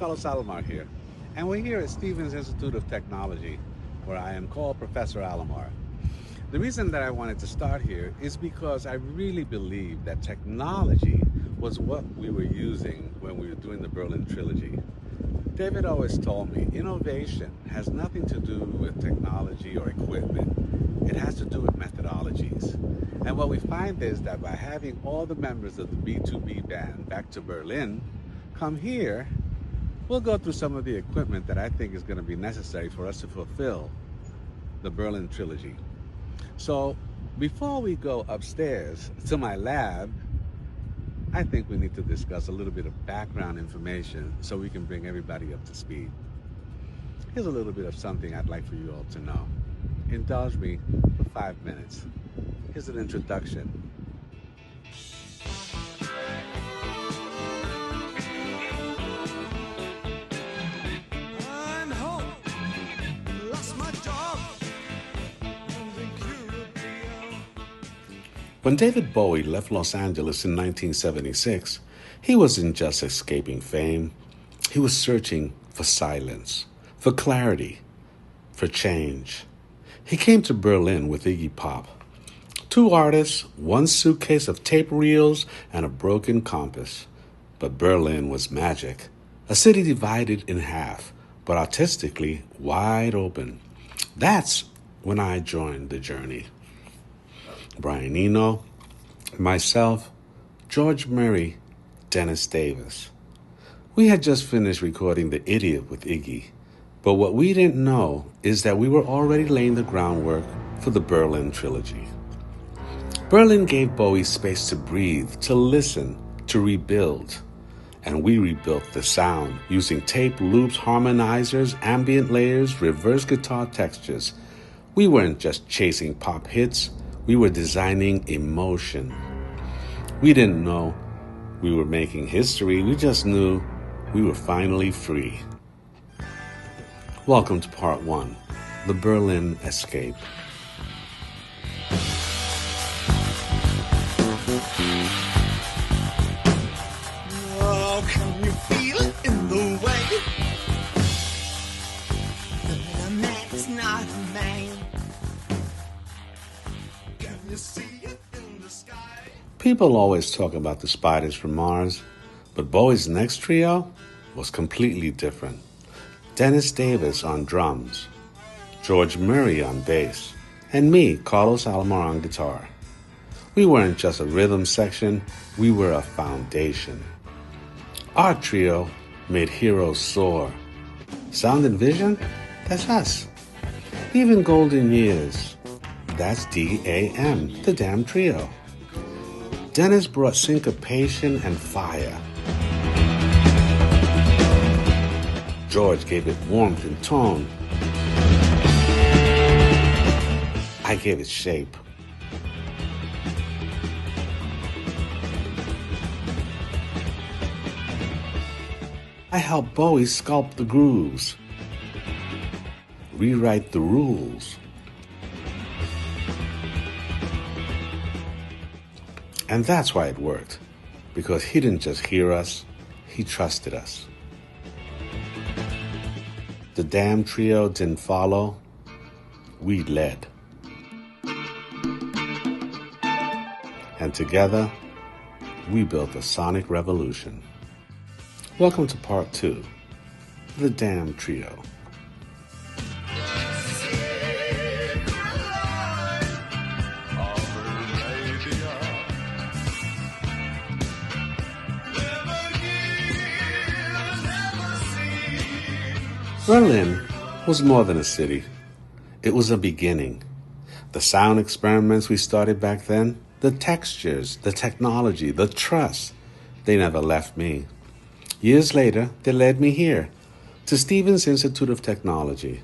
Carlos Alomar here, and we're here at Stevens Institute of Technology, where I am called Professor Alomar. The reason that I wanted to start here is because I really believe that technology was what we were using when we were doing the Berlin Trilogy. David always told me innovation has nothing to do with technology or equipment. It has to do with methodologies. And what we find is that by having all the members of the B2B band back to Berlin come here, we'll go through some of the equipment that I think is going to be necessary for us to fulfill the Berlin Trilogy. So before we go upstairs to my lab, I think we need to discuss a little bit of background information so we can bring everybody up to speed. Here's a little bit of something I'd like for you all to know. Indulge me for 5 minutes. Here's an introduction. I'm home. Lost my job. When David Bowie left Los Angeles in 1976, he wasn't just escaping fame. He was searching for silence, for clarity, for change. He came to Berlin with Iggy Pop. 2 artists, 1 suitcase of tape reels, and a broken compass. But Berlin was magic. A city divided in half, but artistically wide open. That's when I joined the journey. Brian Eno, myself, George Murray, Dennis Davis. We had just finished recording The Idiot with Iggy, but what we didn't know is that we were already laying the groundwork for the Berlin Trilogy. Berlin gave Bowie space to breathe, to listen, to rebuild. And we rebuilt the sound using tape loops, harmonizers, ambient layers, reverse guitar textures. We weren't just chasing pop hits, we were designing emotion. We didn't know we were making history, we just knew we were finally free. Welcome to part 1, the Berlin Escape. Oh, can you feel it in the way that a man's not a man? Can you see it in the sky? People always talk about the Spiders from Mars, but Bowie's next trio was completely different. Dennis Davis on drums, George Murray on bass, and me, Carlos Alomar, on guitar. We weren't just a rhythm section, we were a foundation. Our trio made heroes soar. Sound and vision? That's us. Even Golden Years? That's D.A.M, the D.A.M Trio. Dennis brought syncopation and fire. George gave it warmth and tone. I gave it shape. I helped Bowie sculpt the grooves, rewrite the rules. And that's why it worked, because he didn't just hear us, he trusted us. The D.A.M Trio didn't follow, we led. And together, we built a sonic revolution. Welcome to part 2, the D.A.M Trio. Berlin was more than a city. It was a beginning. The sound experiments we started back then, the textures, the technology, the trust, they never left me. Years later, they led me here, to Stevens Institute of Technology.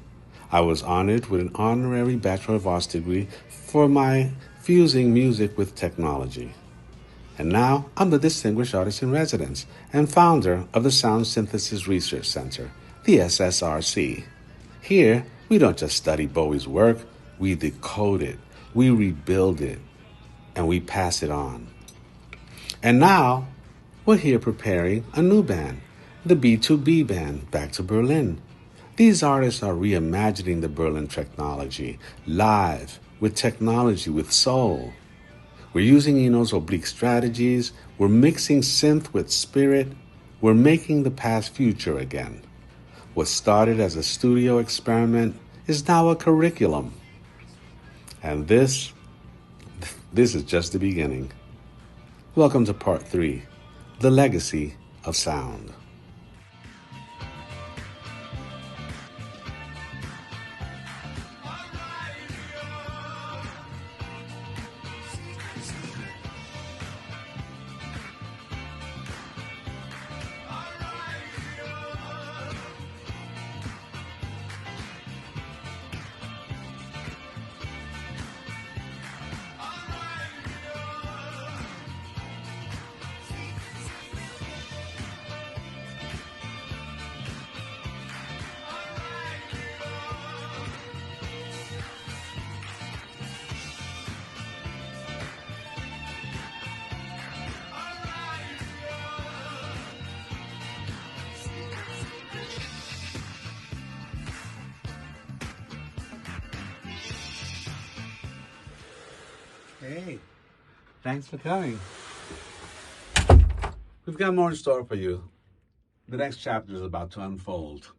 I was honored with an honorary Bachelor of Arts degree for my fusing music with technology. And now I'm the Distinguished Artist in Residence and founder of the Sound Synthesis Research Center, the SSRC. Here, we don't just study Bowie's work, we decode it, we rebuild it, and we pass it on. And now, we're here preparing a new band, The B2B band, Back to Berlin. These artists are reimagining the Berlin technology, live, with technology, with soul. We're using Eno's oblique strategies. We're mixing synth with spirit. We're making the past future again. What started as a studio experiment is now a curriculum. And this is just the beginning. Welcome to part 3, The Legacy of Sound. Hey, thanks for coming. We've got more in store for you. The next chapter is about to unfold.